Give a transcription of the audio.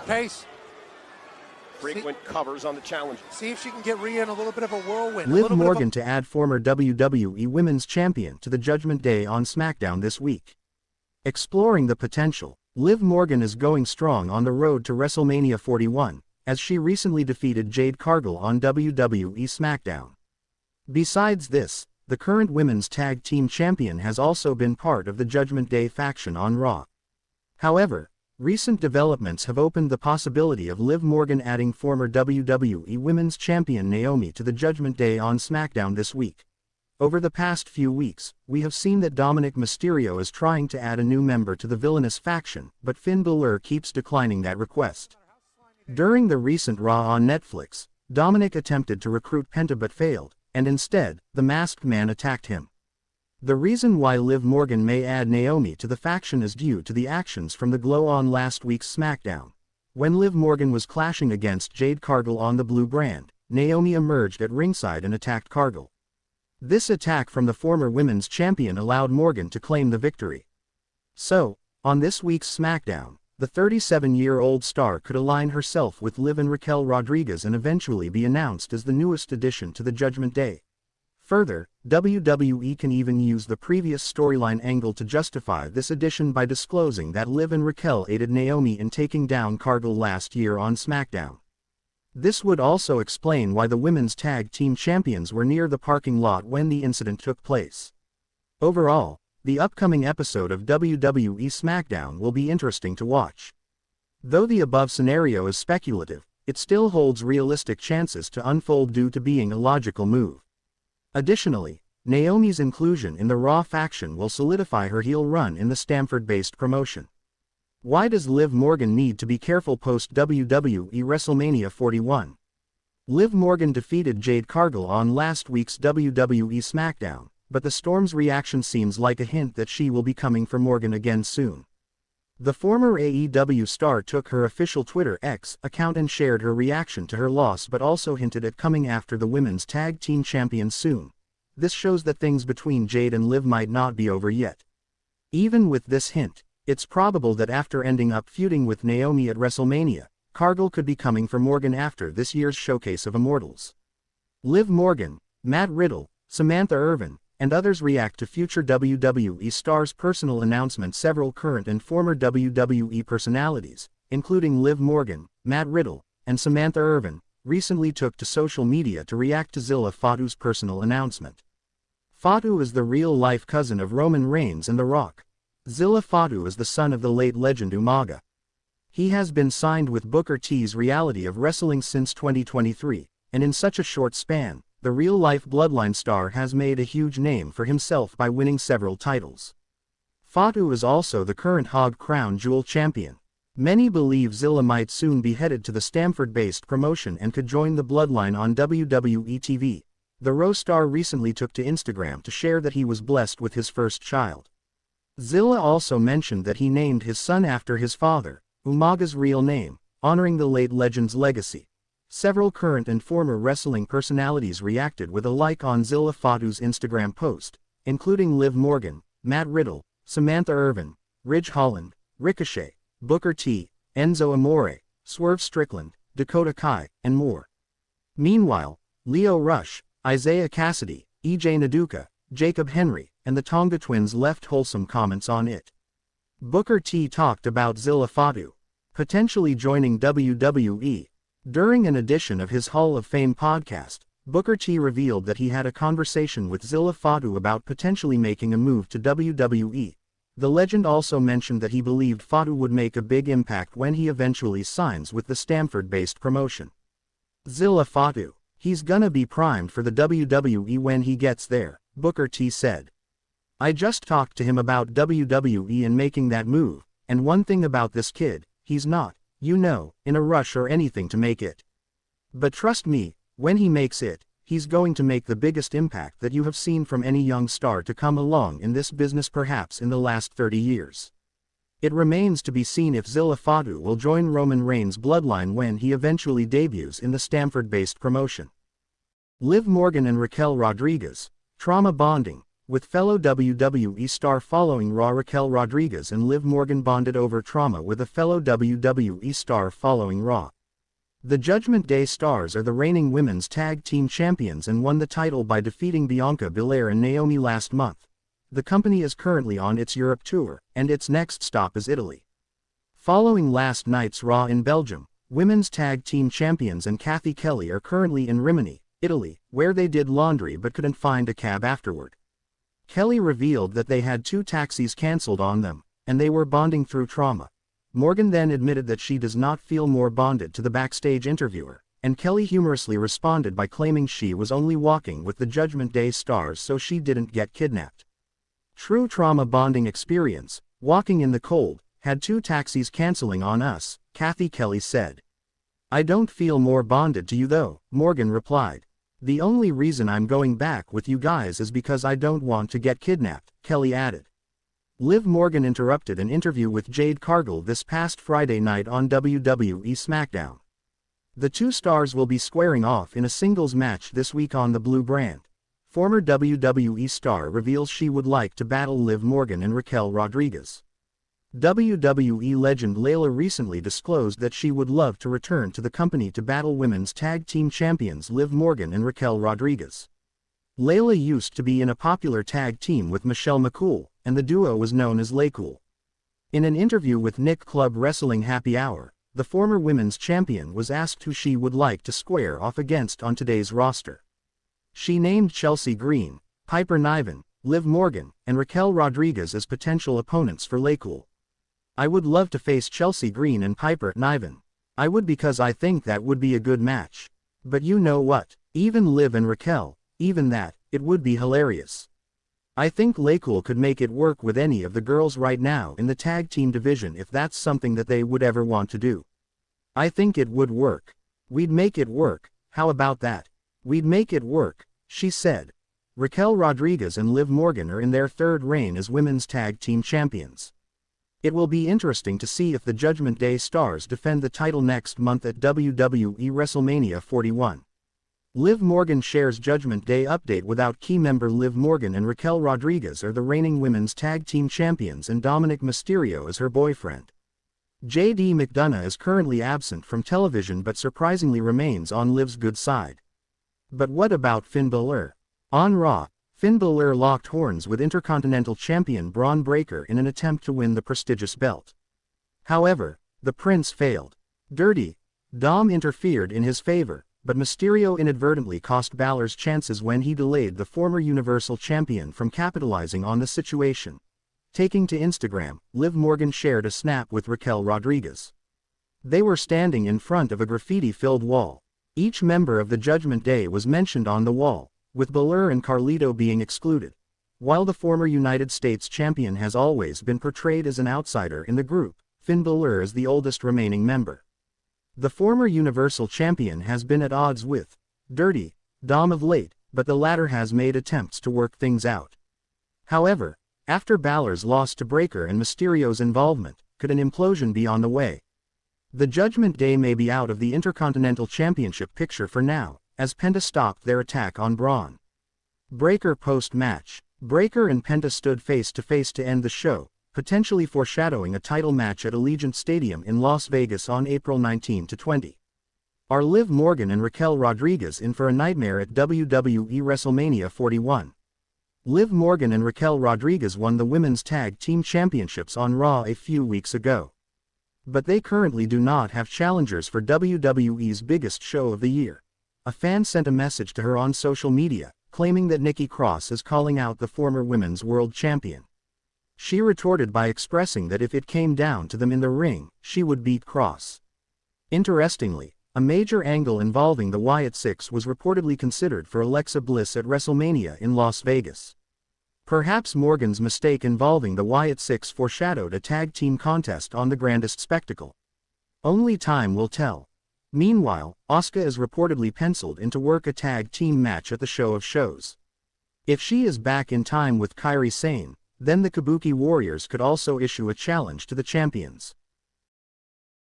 Pace. Frequent covers on the challenges. See if she can get Rhea in a little bit of a whirlwind. Liv Morgan to add former WWE Women's Champion to the Judgment Day on SmackDown this week. Exploring the potential, Liv Morgan is going strong on the road to WrestleMania 41, as she recently defeated Jade Cargill on WWE SmackDown. Besides this, the current Women's Tag Team Champion has also been part of the Judgment Day faction on Raw. However, recent developments have opened the possibility of Liv Morgan adding former WWE Women's Champion Naomi to the Judgment Day on SmackDown this week. Over the past few weeks, we have seen that Dominik Mysterio is trying to add a new member to the villainous faction, but Finn Balor keeps declining that request. During the recent Raw on Netflix, Dominik attempted to recruit Penta but failed, and instead, the Masked Man attacked him. The reason why Liv Morgan may add Naomi to the faction is due to the actions from the Glow on last week's SmackDown. When Liv Morgan was clashing against Jade Cargill on the Blue brand, Naomi emerged at ringside and attacked Cargill. This attack from the former women's champion allowed Morgan to claim the victory. So, on this week's SmackDown, the 37-year-old star could align herself with Liv and Raquel Rodriguez and eventually be announced as the newest addition to the Judgment Day. Further, WWE can even use the previous storyline angle to justify this addition by disclosing that Liv and Raquel aided Naomi in taking down Cargill last year on SmackDown. This would also explain why the women's tag team champions were near the parking lot when the incident took place. Overall, the upcoming episode of WWE SmackDown will be interesting to watch. Though the above scenario is speculative, it still holds realistic chances to unfold due to being a logical move. Additionally, Naomi's inclusion in the Raw faction will solidify her heel run in the Stamford-based promotion. Why does Liv Morgan need to be careful post-WWE WrestleMania 41? Liv Morgan defeated Jade Cargill on last week's WWE SmackDown, but the Storm's reaction seems like a hint that she will be coming for Morgan again soon. The former AEW star took her official Twitter X account and shared her reaction to her loss but also hinted at coming after the women's tag team champions soon. This shows that things between Jade and Liv might not be over yet. Even with this hint, it's probable that after ending up feuding with Naomi at WrestleMania, Cargill could be coming for Morgan after this year's Showcase of Immortals. Liv Morgan, Matt Riddle, Samantha Irvin, and others react to future WWE stars' personal announcements. Several current and former WWE personalities, including Liv Morgan, Matt Riddle, and Samantha Irvin, recently took to social media to react to Zilla Fatu's personal announcement. Fatu is the real-life cousin of Roman Reigns and The Rock. Zilla Fatu is the son of the late legend Umaga. He has been signed with Booker T's Reality of Wrestling since 2023, and in such a short span, the real-life Bloodline star has made a huge name for himself by winning several titles. Fatu is also the current Hog Crown Jewel champion. Many believe Zilla might soon be headed to the Stamford-based promotion and could join the Bloodline on WWE TV. The Raw star recently took to Instagram to share that he was blessed with his first child. Zilla also mentioned that he named his son after his father, Umaga's real name, honoring the late legend's legacy. Several current and former wrestling personalities reacted with a like on Zilla Fatu's Instagram post, including Liv Morgan, Matt Riddle, Samantha Irvin, Ridge Holland, Ricochet, Booker T, Enzo Amore, Swerve Strickland, Dakota Kai, and more. Meanwhile, Lio Rush, Isaiah Cassidy, EJ Naduka, Jacob Henry, and the Tonga twins left wholesome comments on it. Booker T talked about Zilla Fatu potentially joining WWE. During an edition of his Hall of Fame podcast, Booker T revealed that he had a conversation with Zilla Fatu about potentially making a move to WWE. The legend also mentioned that he believed Fatu would make a big impact when he eventually signs with the Stamford-based promotion. Zilla Fatu, he's gonna be primed for the WWE when he gets there, Booker T said. I just talked to him about WWE and making that move, and one thing about this kid, he's not, in a rush or anything to make it. But trust me, when he makes it, he's going to make the biggest impact that you have seen from any young star to come along in this business perhaps in the last 30 years. It remains to be seen if Zilla Fatu will join Roman Reigns' bloodline when he eventually debuts in the Stamford-based promotion. Liv Morgan and Raquel Rodriguez, trauma bonding. with fellow WWE star following Raw Raquel Rodriguez and Liv Morgan bonded over trauma with a fellow WWE star following Raw. The Judgment Day stars are the reigning women's tag team champions and won the title by defeating Bianca Belair and Naomi last month. The company is currently on its Europe tour, and its next stop is Italy. Following last night's Raw in Belgium, women's tag team champions and Cathy Kelley are currently in Rimini, Italy, where they did laundry but couldn't find a cab afterward. Kelley revealed that they had 2 taxis cancelled on them, and they were bonding through trauma. Morgan then admitted that she does not feel more bonded to the backstage interviewer, and Kelley humorously responded by claiming she was only walking with the Judgment Day stars so she didn't get kidnapped. True trauma bonding experience, walking in the cold, had 2 taxis cancelling on us, Cathy Kelley said. I don't feel more bonded to you though, Morgan replied. The only reason I'm going back with you guys is because I don't want to get kidnapped, Kelley added. Liv Morgan interrupted an interview with Jade Cargill this past Friday night on WWE SmackDown. The 2 stars will be squaring off in a singles match this week on the Blue brand. Former WWE star reveals she would like to battle Liv Morgan and Raquel Rodriguez. WWE legend Layla recently disclosed that she would love to return to the company to battle women's tag team champions Liv Morgan and Raquel Rodriguez. Layla used to be in a popular tag team with Michelle McCool, and the duo was known as Laycool. In an interview with Nick Club Wrestling Happy Hour, the former women's champion was asked who she would like to square off against on today's roster. She named Chelsea Green, Piper Niven, Liv Morgan, and Raquel Rodriguez as potential opponents for Laycool. I would love to face Chelsea Green and Piper Niven. I would because I think that would be a good match. But you know what? Even Liv and Raquel, even that, it would be hilarious. I think Laycool could make it work with any of the girls right now in the tag team division if that's something that they would ever want to do. I think it would work. We'd make it work, how about that? We'd make it work, she said. Raquel Rodriguez and Liv Morgan are in their 3rd reign as women's tag team champions. It will be interesting to see if the Judgment Day stars defend the title next month at WWE WrestleMania 41. Liv Morgan shares Judgment Day update without key member Liv Morgan and Raquel Rodriguez are the reigning women's tag team champions and Dominik Mysterio is her boyfriend. J.D. McDonough is currently absent from television but surprisingly remains on Liv's good side. But what about Finn Balor? On Raw, Finn Balor locked horns with Intercontinental Champion Braun Breaker in an attempt to win the prestigious belt. However, the Prince failed. Dirty Dom interfered in his favor, but Mysterio inadvertently cost Balor's chances when he delayed the former Universal Champion from capitalizing on the situation. Taking to Instagram, Liv Morgan shared a snap with Raquel Rodriguez. They were standing in front of a graffiti-filled wall. Each member of the Judgment Day was mentioned on the wall, with Balor and Carlito being excluded. While the former United States champion has always been portrayed as an outsider in the group, Finn Balor is the oldest remaining member. The former Universal Champion has been at odds with Dirty Dom of late, but the latter has made attempts to work things out. However, after Balor's loss to Breaker and Mysterio's involvement, could an implosion be on the way? The Judgment Day may be out of the Intercontinental Championship picture for now, as Penta stopped their attack on Braun Breaker post-match. Breaker and Penta stood face-to-face to end the show, potentially foreshadowing a title match at Allegiant Stadium in Las Vegas on April 19-20. Are Liv Morgan and Raquel Rodriguez in for a nightmare at WWE WrestleMania 41? Liv Morgan and Raquel Rodriguez won the Women's Tag Team Championships on Raw a few weeks ago. But they currently do not have challengers for WWE's biggest show of the year. A fan sent a message to her on social media, claiming that Nikki Cross is calling out the former Women's World Champion. She retorted by expressing that if it came down to them in the ring, she would beat Cross. Interestingly, a major angle involving the Wyatt Six was reportedly considered for Alexa Bliss at WrestleMania in Las Vegas. Perhaps Morgan's mistake involving the Wyatt Six foreshadowed a tag team contest on the grandest spectacle. Only time will tell. Meanwhile, Asuka is reportedly penciled in to work a tag team match at the Show of Shows. If she is back in time with Kairi Sane, then the Kabuki Warriors could also issue a challenge to the champions.